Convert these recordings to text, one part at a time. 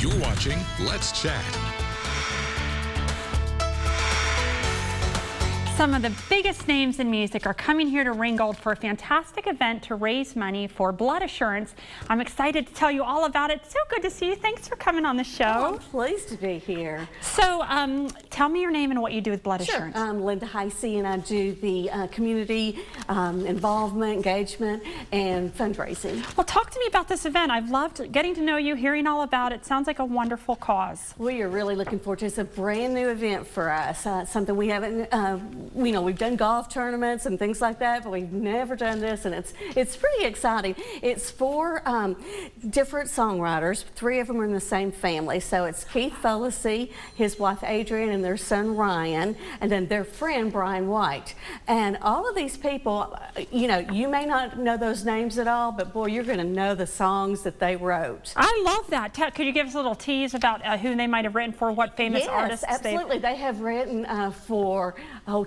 You're watching Let's Chat. Some of the biggest names in music are coming here to Ringgold for a fantastic event to raise money for blood assurance. I'm excited to tell you all about it. So good to see you. Thanks for coming on the show. Oh, I'm pleased to be here. So tell me your name and what you do with blood assurance. I'm Linda Heisey, and I do the community involvement, engagement, and fundraising. Well, talk to me about this event. I've loved getting to know you, hearing all about it. Sounds like a wonderful cause. We are really looking forward to it. It's a brand new event for us, something we haven't, we've done golf tournaments and things like that, but we've never done this, and it's pretty exciting. It's for different songwriters. 3 of them are in the same family. So it's Keith Folesy, his wife Adrian, and their son Ryan, and then their friend Brian White. And all of these people, you may not know those names at all, but boy, you're going to know the songs that they wrote. I love that. Could you give us a little tease about who they might have written for, what famous artists? Yes, absolutely. They have written for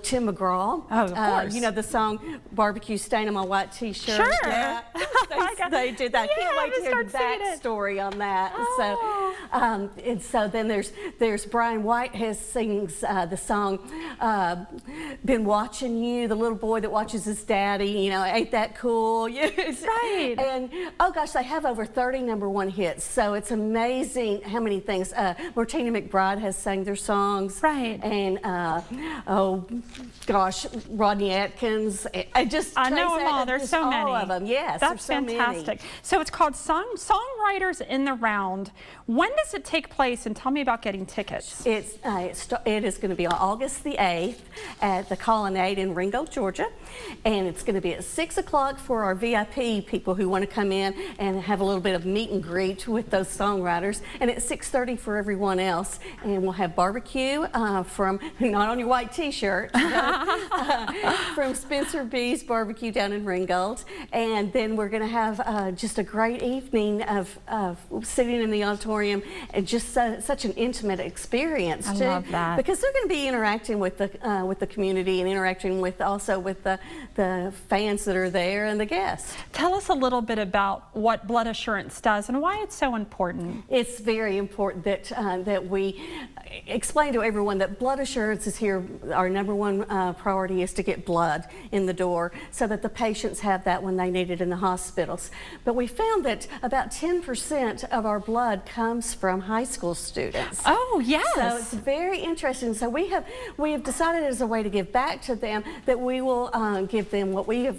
Tim McGraw. Oh, of course. You know the song "Barbecue Stain on My White T-Shirt." Sure. Yeah. They did that. Yeah, Can't wait to hear the backstory on that. Oh. And so then there's Brian White sings the song "Been Watching You," the little boy that watches his daddy. Ain't that cool? Yes. Right. And oh gosh, they have over 30 #1 hits. So it's amazing how many things. Martina McBride has sang their songs. Right. And oh gosh, Rodney Atkins. I know them all. There's so many. All of them. Yes. That's fantastic. So it's called Songwriters in the Round. When does it take place? And tell me about getting tickets. It is going to be on August the 8th at the Colonnade in Ringgold, Georgia, and it's going to be at 6 o'clock for our VIP people who want to come in and have a little bit of meet and greet with those songwriters, and at 6:30 for everyone else. And we'll have barbecue from Not On Your White T-Shirt from Spencer B's Barbecue down in Ringgold, and then we're going to have just a great evening of sitting in the auditorium, and just such an intimate experience too. I love that, because they're going to be interacting with the community and interacting with the fans that are there and the guests. Tell us a little bit about what blood assurance does and why it's so important. It's very important that we explain to everyone that blood assurance is here. Our #1 priority is to get blood in the door so that the patients have that when they need it in the hospitals. But we found that about 10% of our blood comes from high school students. Oh, yes. So it's very interesting. So we have decided as a way to give back to them that we will give them what we have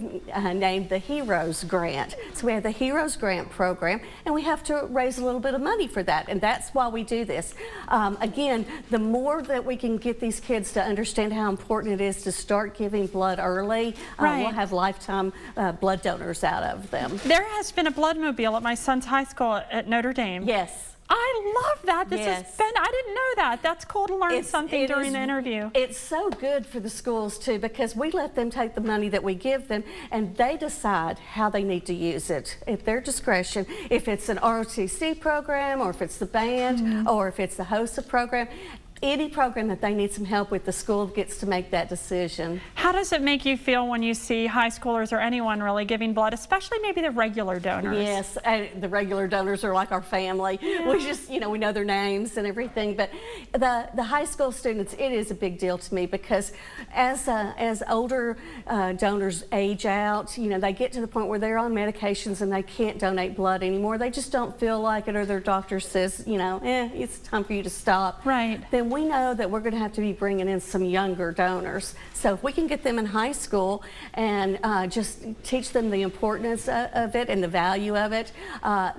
named the Heroes Grant. So we have the Heroes Grant program, and we have to raise a little bit of money for that, and that's why we do this. Again, the more that we can get these kids to understand how important it is to start giving blood early, we'll have lifetime blood donors out of them. There has been a blood mobile at my son's high school at Notre Dame. Yes. I love that. I didn't know that. That's cool to learn something during the interview. It's so good for the schools too, because we let them take the money that we give them, and they decide how they need to use it at their discretion. If it's an ROTC program, or if it's the band, or if it's the HOSA program. Any program that they need some help with, the school gets to make that decision. How does it make you feel when you see high schoolers or anyone really giving blood, especially maybe the regular donors? Yes, the regular donors are like our family. Yeah. We just, we know their names and everything. But the high school students, it is a big deal to me, because as older donors age out, they get to the point where they're on medications and they can't donate blood anymore. They just don't feel like it, or their doctor says, it's time for you to stop. Right. Then we know that we're going to have to be bringing in some younger donors. So if we can get them in high school and just teach them the importance of it and the value of it,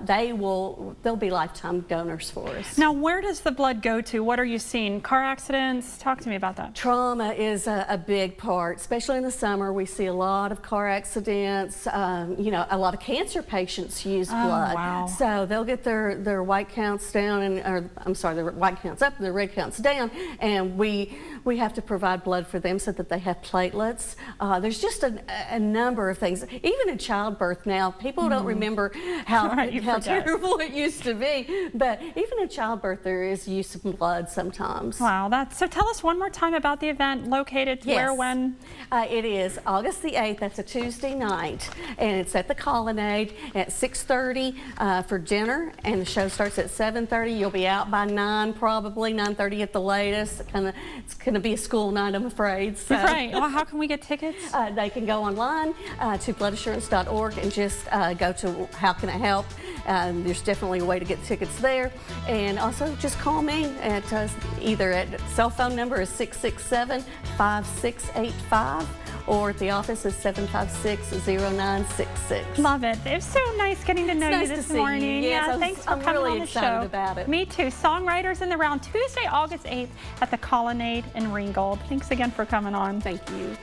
they'll be lifetime donors for us. Now, where does the blood go to? What are you seeing? Car accidents? Talk to me about that. Trauma is a big part, especially in the summer. We see a lot of car accidents. A lot of cancer patients use blood. Wow. So they'll get their white counts down, their white counts up and their red counts down, and we have to provide blood for them so that they have platelets. There's just a number of things. Even in childbirth now, people don't remember how terrible it used to be, but even in childbirth there is use of blood sometimes. Wow, so tell us one more time about the event, located where, when? It is August the 8th, that's a Tuesday night, and it's at the Colonnade at 6:30 for dinner, and the show starts at 7:30. You'll be out by 9, probably 9:30 at the latest. It's going to be a school night, I'm afraid. So. Right. Well, how can we get tickets? They can go online to bloodassurance.org and just go to How Can I Help? There's definitely a way to get tickets there, and also just call me at either at cell phone number is 667-5685. or at the office is 756-0966. Love it. It was so nice getting to know you this morning. Yes, thanks for coming really on the excited show. about it. Me too. Songwriters in the Round, Tuesday, August 8th at the Colonnade in Ringgold. Thanks again for coming on. Thank you.